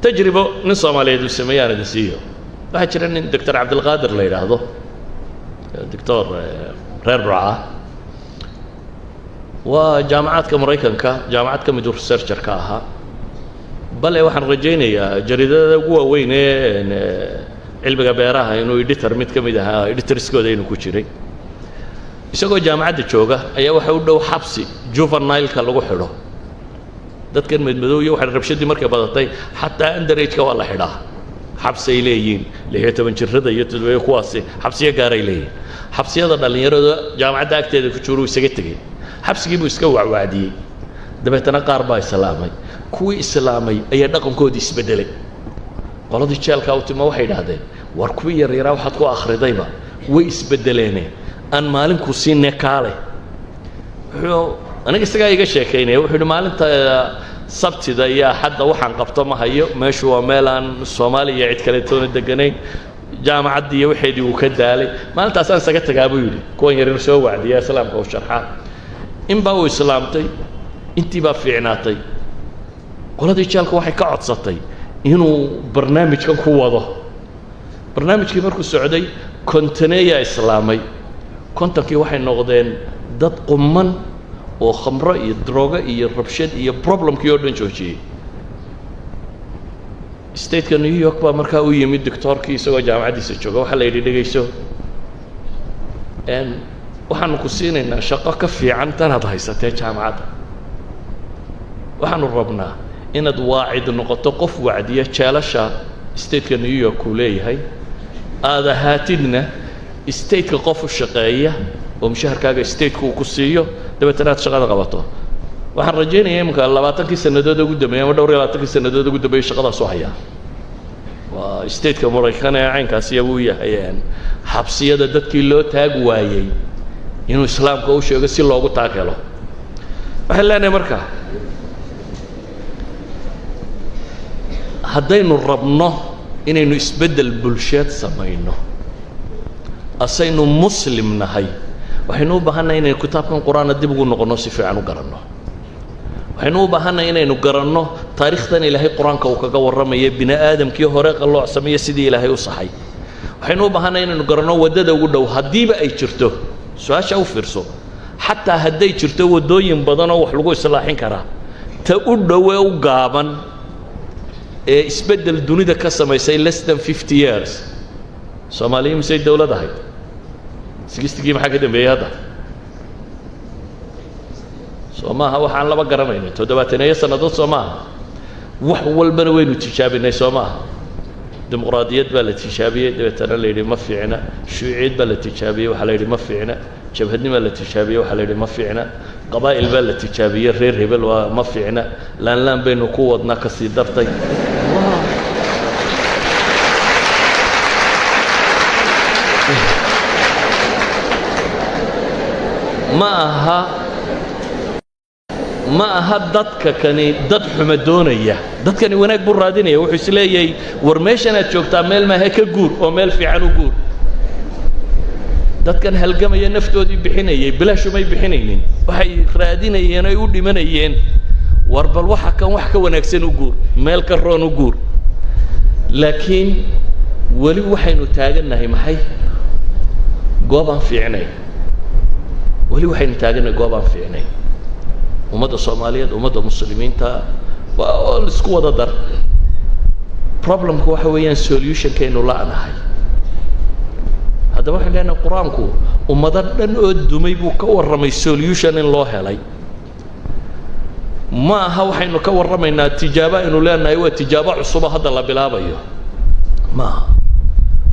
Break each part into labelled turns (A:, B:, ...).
A: تجربة نص مالية السميان الدسية واحد شرنا الدكتور عبد القادر اللي يلاحظه الدكتور رير برعاه وجامعات كمريكان جامعات كمدور ريسيرشر كاها بل waxaan rajaynayaa jaridada ugu weyn ee cilmiga beeraha inuu editor mid kamid ah editorskooda inuu ku jiray isagoo jaamacadda jooga ayaa waxa uu dhow xabsi juvenile-ka lagu xidho dadkan madmadow iyo waxa rabshadii markay badatay xataa underage-ka waa la xidhaa xabsi ay leeyihiin 16 jirrada iyo toddoba kuwaasi xabsiyo gaar ay leeyihiin xabsiyada dhalinyarada jaamacadda agteeda ku jiro isaga tagay xabsigii buu iska wacwaadiyay dabeetana qaar baa islaamay kuwii islaamay ayaa dhaqankoodii isbedelay qoladii jeelka u timo waxay yiraahdeen war kuwii yaryara waxaad ku akhridayba way isbedeleen aan maalinku siinay kaale aniga isaga iga sheekeynay wuxuu maalinta sabtida iyo hadda waxaan qabto ma hayo meeshu waa meel aan Soomaaliya cid kale toona deganayn jaamacadii waxeedii uu ka daalay maalintaas aan isaga tagaa buu yiri kuwan yaryar soo wacdiya islaamka oo sharxa in baa uu islaamtay intii baa fiicnaatay qoladii jeelka waxay ka codsatay inuu barnaamijkan ku wado barnaamijkii markuu socday kontaneeya islaamay kontankii waxay noqdeen dad qumman oo khamro iyo droga iyo rabshad iyo problemkii oo dhan joojiyay state-ka New York baa markaa u yimid doctorkii isagoo jaamacadiisa jooga waxa la yidhi dhageyso waxaanu ku siinaynaa shaqo ka fiican tanaad haysatee jaamacadda waxaanu rabnaa inaad waacid noqoto qof wacdiya jeelasha state-ka New York uu leeyahay aad ahaatidna state-ka qof u shaqeeya oo mushaharkaaga state-ku uu ku siiyo dabeetana aad shaqada qabato waxaan rajaynayaa imika 20 sanadood ugu dambeeyay ama dhowr 20 sanadood ugu dambeeyay shaqadaas oo haya waa state-ka Mareykanka ee caynkaas uu yahay xabsiyada dadkii loo taag waayay inuu islaamka u sheego si loogu taagelo waxaan leenahay markaa haddaynu rabno inaynu isbedel bulsheed samayno asaynu muslim nahay waxaynu u baahannahay inaynu kitaabkan quraanka dib ugu noqono si fiican u garanno waxaynu u baahannahay inaynu garanno taariikhdan ilaahay quraanka uu kaga warramay bini aadamkii hore qalooc sameeyay sidii ilaahay u saxay waxaynu u baahannahay inaynu garanno wadada ugu dhow hadiiba ay jirto su'aasha u fiirso xataa haday jirto wadooyin badan oo wax lagu islaaxin karaa ta u dhow ee u gaaban ee isbedel dunida ka samaysay less than 50 years Soomaaliya misay dawlad ahayd 60 maxaa ka dambeeyay hadda Soomaha waxaan laba garanayno 70 sanadood Soomaha wax walbana waynu tijaabinay Soomaha dimuqraadiyad baa la tijaabiyay dabeetana la yiri ma fiicna shuuciyad baa la tijaabiyay waxa la yiri ma fiicna jabhadnimo la tijaabiyay waxa la yiri ma fiicna qabaa'il baa la tijaabiyay reer hebel waa ma fiicna laan baynu ku wadnaa ka sii dartay ما aha dadka kani dad xuma doonaya dadkani wanaag buu raadinaya wuxuu isleeyahay war meeshan aad joogtaa meel ma ha ka guur oo meel fiican u guur dadkan halgamaya naftoodii bixinayay bilaashu may bixinaynin waxay raadinayeen ay u dhimanayeen war bal waxa kan wax ka wanaagsan u guur meel ka roon u guur laakiin wali waxaynu taaganahay maxay goobaan fiicnay wali waxaynu taaganahay goobaan fiicnay ummadda Soomaaliyeed ummadda muslimiinta waa isku wada dar problemku waxa weeyaan solution-keenu la'anahay hadda waxaan leenahay quraanku ummada dhan oo dumay buu ka warramay solution in loo helay ma aha waxaynu ka warramaynaa tijaabo inuu leenahay waa tijaabo cusub hadda la bilaabayo ma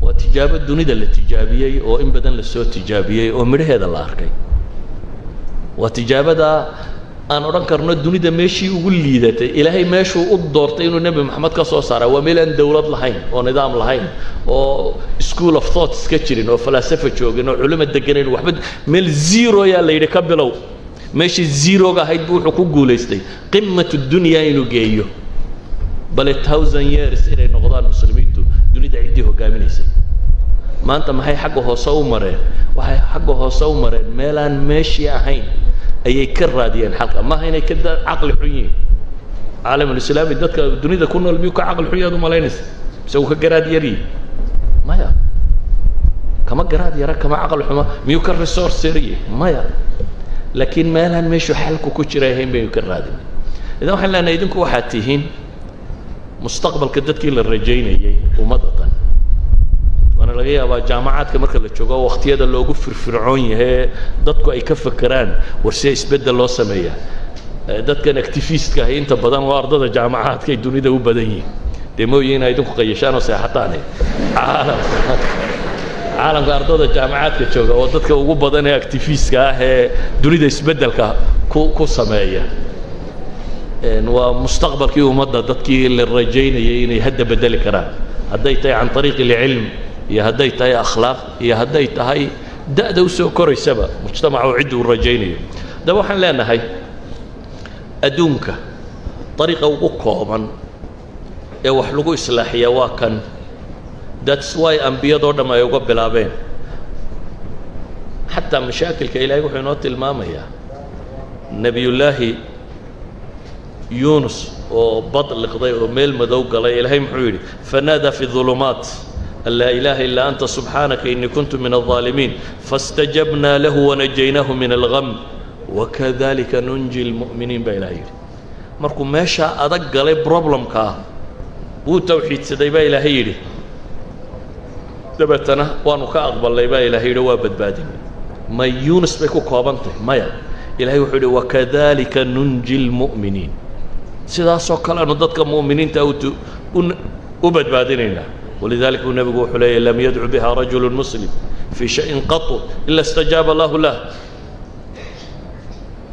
A: waa tijaabo dunida la tijaabiyay oo in badan la soo tijaabiyay oo midhaheeda la arkay waa tijaabada aan oran karno dunida meeshii ugu liidatay ilaahay meeshuu u doortay inuu nabi maxamed ka soo saaray waa meel aan dawlad lahayn oo nidaam lahayn oo school of thoughts ka jirin oo falsafa joogin oo culimo deganeen waxba meel zero yaa la yiri ka bilow meeshii zero ga ahayd wuxuu ku guuleystay qimatu dunya inuu geeyo bal 1000 years inay noqdaan muslimiintu dunida cidii hogaaminaysay maanta maxay xagga hoose u mareen waxay xagga hoose u mareen meel aan meeshii ahayn ayay ka raadiyeen xalka ma inay ka aqli xun yihiin عالم الإسلامي دتك الدنيا كنا الميوك عقل حياد وملاينس سووا كجراد يري ما يا كما جراد يرى كما عقل حما ميوك الريسورس سري ما يا لكن ما لهم مشوا حلكوا كشراهم ميوك الرادين إذا وحنا لنا يدنكوا حاتيهين مستقبل كدتك للرجين ومضة وأنا لقيها بجامعات كمركز الشجاع وقتها ده اللي في فرعوني هي ضدكوا أي كف كران ورسيس بدل الله سمية ضد كان اكتيفيست كهين تبدان وارض الجامعات كي الدنيا ده وبدني دمو ينا يدنكوا قيشان وسيحطاني عالم أرض الجامعات كشجاع وضدك وبدن اكتيفيست كه الدنيا ده يسبدل كو سمية ومستقبل كي ومضة ضدك للرجين يهدى بدل كران هديتها عن طريق العلم يا هديتها أخلاق يا هديتها هاي ده وسو كوري سبا مجتمع وعد والرجيني ده وحن لنا هاي أدونك طريقة وقوما يا وحلقوا إصلاحية واكن that's why أنبياء دور ما يقبل أبين حتى مشاكل كإلهي وحنوات المامية نبي الله يونس وبطل القضية وميل مدوق الله إلهي محوري فنادى في الظلمات لا إله إلا أنت سبحانك إني كنت من الظالمين فاستجبنا له ونجيناه من الغم وكذلك ننجي المؤمنين بإلهي مركو ماشا أدق لي بروبلم كا بو توحيد سدي بإلهي دبتنا وانو كأقبل لي بإلهي وابد بادي ما يونس بيكو كوابنته ما يا إلهي وحوري وكذلك ننجي المؤمنين سيداسو كلا نددك مؤمنين تاوتو أبد بادينينا ولذلك النبي يقول لم يدعو بها رجل مسلم في شيء قط إلا استجاب الله له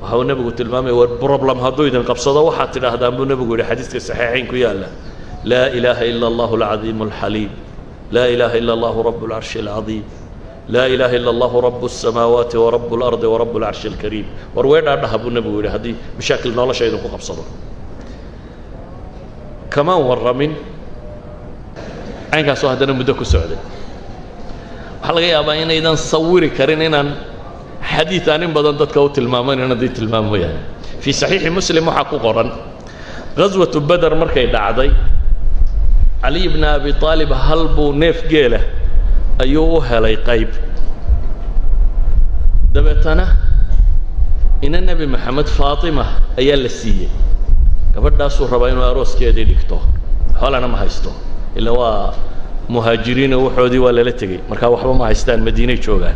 A: وهو النبي قلت المامي والبروبلم هذو إذا قبصده وحتى هذا النبي يقول حديث الصحيحين كيالا لا إله إلا الله العظيم الحليم لا إله إلا الله رب العرش العظيم لا إله إلا الله رب السماوات ورب الأرض ورب العرش الكريم وروينا عنها أبو النبي يقول هذه بشكل نولا شيء إذا قبصده كمان ورمين عينك هذا مدك السعودي حلقة يا باين إذا نصوري كرينا حديث عن بدن تكوت المامان أنا ديت المام يعني في صحيح مسلم وحقوقا غزوة بدر مركي دعدي علي بن أبي طالب هلبو نيف جيله أيوه لي قيب دبتنا إن النبي محمد فاطمة أيال السية كبرنا سورة بينو أروس كيدي دكتور حال أنا ما هيستو إلا هو مهاجرين وحودي ولا لتجي مركا وحبا ما هيستان مدينة شوغان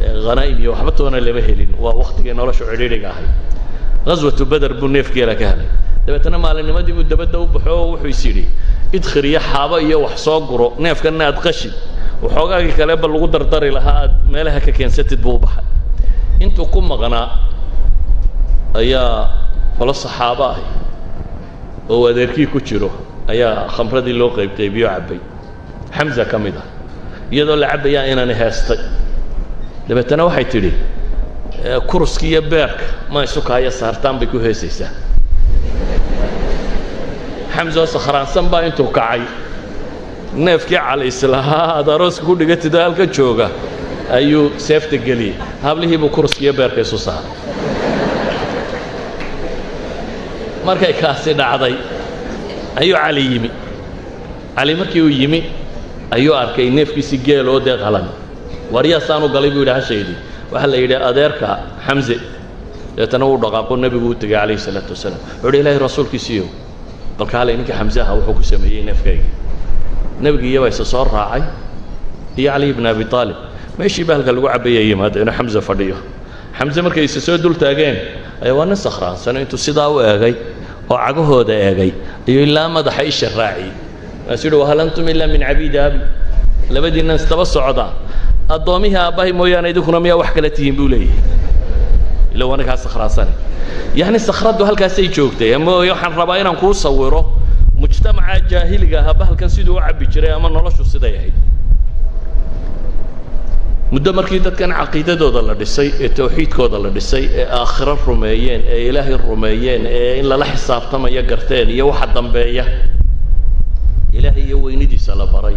A: غنائم وحبتونا اللي مهلين ووقت كنا ولا شعري هاي غزوة بدر بنيف كيلا كهلي دبتنا ما لنا مدي بدبدا وبحو وحيسيري ادخل يا حابا يا وحصاقرو نيف كنا ادقشي وحوغاغي كلا بل لو دردري لها ميلها ككنستد بو بخا انتو كم غنا ايا ولا الصحابه هو ذيركي كجيرو ayaa khamradii loo qaybtay biyo cabay Hamza kamida iyadoo la cabaya inaan heestay dabeetana waxay tiri kurskiya beerka ma isukaaya saartaan bay ku heesaysaa Hamza sakhraansan baa intuu kacay neefkii cali islaha darooska ku dhigatay halka jooga ayuu seefta galiyay hablihii buu kurskiya beerka isu saaray markay kaasi dhacday ayuu cali yimi cali markii uu yimi ayuu arkay neefkiisi geel oo deeqalan wariyaasan u galay buu yiraahdo sheeydi waxa la yiraahdo adeerka Hamza deetana uu dhaqaaqo nabigu u tagay kaleey salaatu wasalaam wuxuu ilaahay rasuulkiisiyo balka hal inka Hamza wuxuu ku sameeyay neefkayga nabiga iyo waysa soo raacay iyo Ali ibn Abi Talib meeshii bahalka lagu cabayay yimaado inuu Hamza fadhiyo Hamza markay isa soo dul taageen ay wana sakhraansan intuu sidaa u eegay oo cagahooda eegay iyo ilaa madaxa isha raaci asiru halantum illa min abid abi labadina istaba socda adoomiha abahi mooyaan idinkuna miya wax kala tihiin buu leeyahay ila wana ka sakhraansan yani sakhradu halkaas ay joogtay ama waxaan rabaa inaan ku sawiro mujtamaca jaahiliga ah bahalkan sidoo u cabi jiray ama noloshu sida yahay muddo markii dadkan aqeedadooda la dhisay ee tawxiidkooda la dhisay ee aakhira rumeeyeen ee ilaahay rumeeyeen ee in la xisaabtamayo garteen iyo waxa dambeeya ilaahay iyo weynidiisa la baray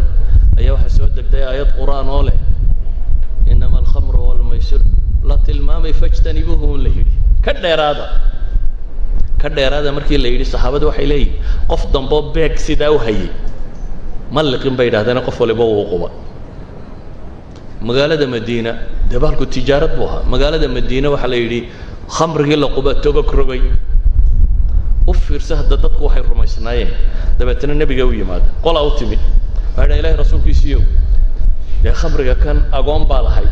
A: ayaa waxa soo degtay aayad quraan oo leh inama al-khamru wal maysir la tilmaamay fajtanibuhu la yiri ka dheeraada كدير هذا مركي اللي يدي الصحابة وحي لي قف ضمبو بيك سيدا وهي ملقين بيد هذا أنا قف ولا بو وقوة مقالة مدينة دبالكو تجارة بوها مقالة مدينة وحلا يدي خمر قل قبة توبك ربي وفر سهد دتك وحي رميسناين دبتنا النبي قوي ماذا قال أوتمي هذا إله رسول كيسيو يا خمر كان أقوم بالهاي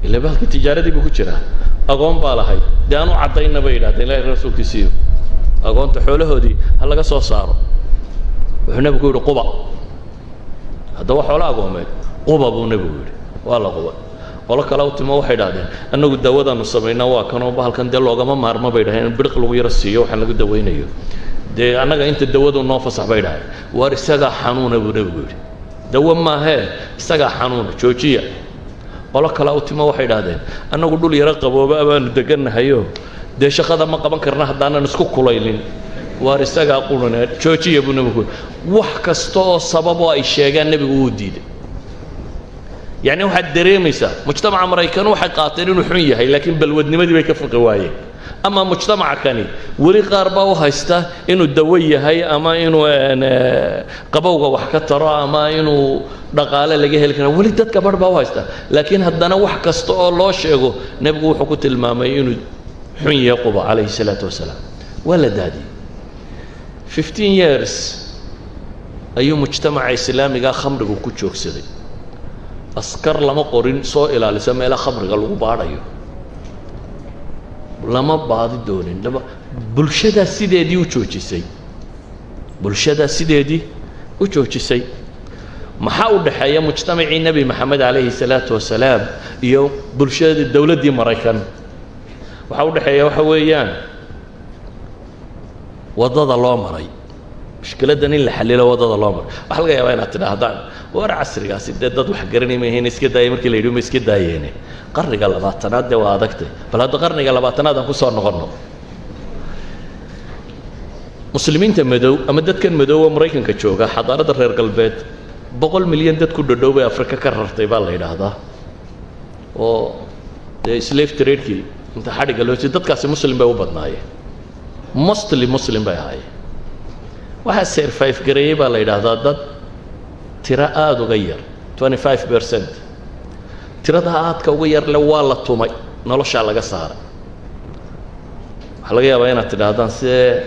A: إلا بالك التجارة دي بكتيرها أقوم بالهاي ده أنا عطينا بيدا إله رسول كيسيو أقوم تحوله دي هلا قصوا صاروا وإحنا بقول قبة هذا هو حوله أقوم قبة بنقول والله قبة والله كلاو تما واحد هذا أنه قد دوّد أنه سمعنا وكانوا بهالكن ده لوجا ما مارما بيدا هن بدك لو يرسيه وحنا قد دوّينيه ده أنا قاعد تدوّد النافس بيدا وارسجع حنون بنقول دوّم ما هي استجع حنون شوشية والله كلاو تما واحد هذا أنا قدول يرقب وبقى ندقنا هيو ده شخص ما قبل كرنا هدانا نسكو كلايلين وارسجع قولنا شوشية بنقول وحكستو سببه أي شيء النبي وديد يعني واحد دريميسا مجتمع أمريكان واحد قاتلين وحمية هي لكن بالودن ما دي بيكفي قوايه أما مجتمع كاني ولي قاربا وهايستا إنه الدوية هي أما إنه قبوغا وحكا ترى أما إنه دقالة لقيه لكن ولي داد كبربا وهايستا لكن هدانا وحكستو الله شيغو نبقوا حكو تلمامي إنه حمية قبا عليه الصلاة والسلام ولا دادي 15 years أيو مجتمع إسلامي قا خمرقو كتشوك سيدي أسكر لما قرين سوء إلى لسما إلى خمر قالوا باريو لما بعض دونين لما بلشة سيدي وشوشي سي بلشة سيدي وشوشي سي محاول حياة مجتمع النبي محمد عليه الصلاة والسلام يوم بلشة الدولة دي مريكان وحاول حياة وحويان وضد الله مري مشكلة دني اللي حلله وضد الله مر وحلقة يا وين هتنهضان ورا عصري قاس الدد وحقرني ما هنا اسكت دايما كل يوم اسكت دايما قرن قال باتناد ده وادكته بل هذا قرن قال باتناد أكو صار نقرنه مسلمين تمدوا أمدت كان مدوا أمريكان كتشوكا حضارة الرير قلبات بقول مليون دت كل دو بأفريقيا كررت يبالله إلى هذا و سليف تريد كي أنت حد قالوا جدت كاس مسلم بوبدناي مسلم بهاي واحد سير 5 قريب الله إلى هذا ترى آد وغير 25% ترى ده آد كوغير لو والله تومي نلوش على قصار حلقة بينات ترى هذا سه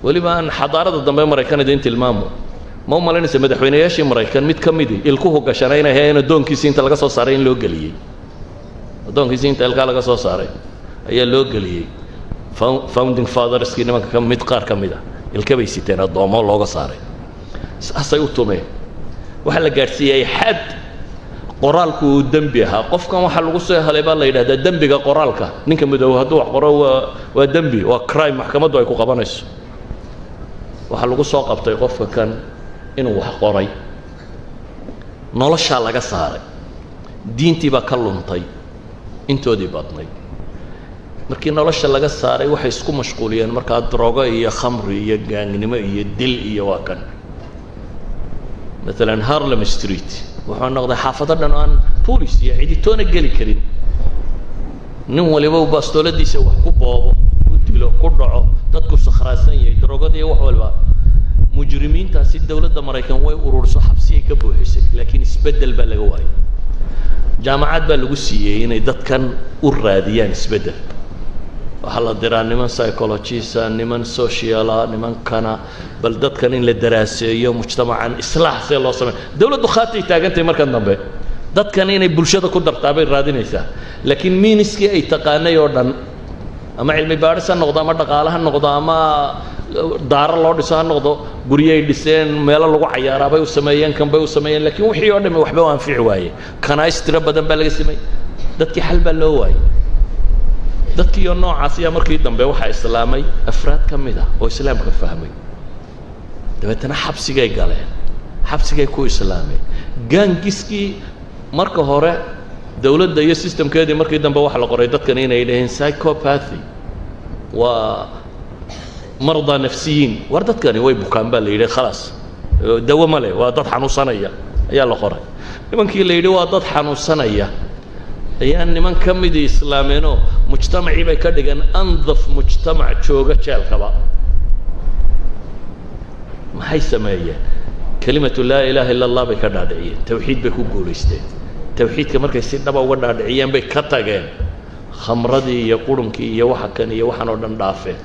A: ولي ما أن حضارة الدنيا مريكان دين تلمامه ما هم لين سمد حوينا ياشي مريكان ميت كمدي الكوه كشرين هي إن دون كيسين تلقى صارين لوجلي دون كيسين تلقى لقى صارين هي لوجلي founding fathers كنا ما كم ميت قار كمدا الكبيسي تنا الضوامة لوجا صارين أصيوتومي وحلا قارسية حد قرالك ودنبيها قف كم وحلا قصة هلا بالله إذا ده دنبي قرالك نك مدوه هدوء قرا ودنبي وكرايم محكمة دوا يكون قبانيس وحلا قصة قبطي قف كان إنه وح قراي نلاش على قصاري دين تبى كلهم طي أنتوا دي بطني مركي نلاش على قصاري وحيسكو مشغولين مركا دراجة هي خمر هي جانجنما هي دل هي واكن مثلا هارلم ستريت وحنا نقضي حافظنا أن بوليس يعني تونا قلي كريم نمو لبوا باستولد دي سوا كوبابو كدلو كدعو تذكر صخراسية دراجة دي وحول مجرمين تاسي الدولة الأمريكية وين ورورسو حبسية كبوحسك لكن استبدل بلغواي جامعات بلغوسية يعني دت كان أراديان استبدل وحلا دران نمان سايكولوجيسا نمان سوشيالا نمان كانا بل دت كان للدراسة مجتمعا إصلاح سي الله سمع دولة دخاتي تاجنتي مركز نبي دت كان يعني بلشة كدر تابع رادينيسا لكن مين اسكي أي تقانة يوردن أما علمي بارسا نقطة ما تقالها نقطة أما دار الله دسان نقطة بريء دسان مالا لو عيارة بيو سمايان كم بيو سمايان لكن وحي يوردن وحبه وان في عواية كان يسترب بدن بلغ سماي دتك حل بلواي دتك ينوع عصيا مركي دنبه وحا إسلامي أفراد كميدا وإسلام كفهمي دبتنا حبسي جاي قالين حبسي جاي كو إسلامي جانجيسكي مركه هورا دولة ده سيستم كده مركي دنبه وحا لقريدات كانين إليهن سايكوباثي ومرضى نفسيين وردت كاني وي بوكان بالي إليه خلاص دوا مالي وادات حنو صنية يا الله قري لمن كي اللي يدوا وادات حنو صنية ayaan niman ka midii islaameenoo mujtamacii bay ka dhigeen andaf mujtamac jooga jeelkaba maxay sameeyeen kelimatu laa ilaaha illa allah bay ka dhaadhiciyeen tawxiid bay ku guulaysteen tawxiidka markay si dhaba uga dhaadhiciyeen bay ka tageen khamradii iyo qurunkii iyo waxa kan iyo waxaan oo dhan dhaafeen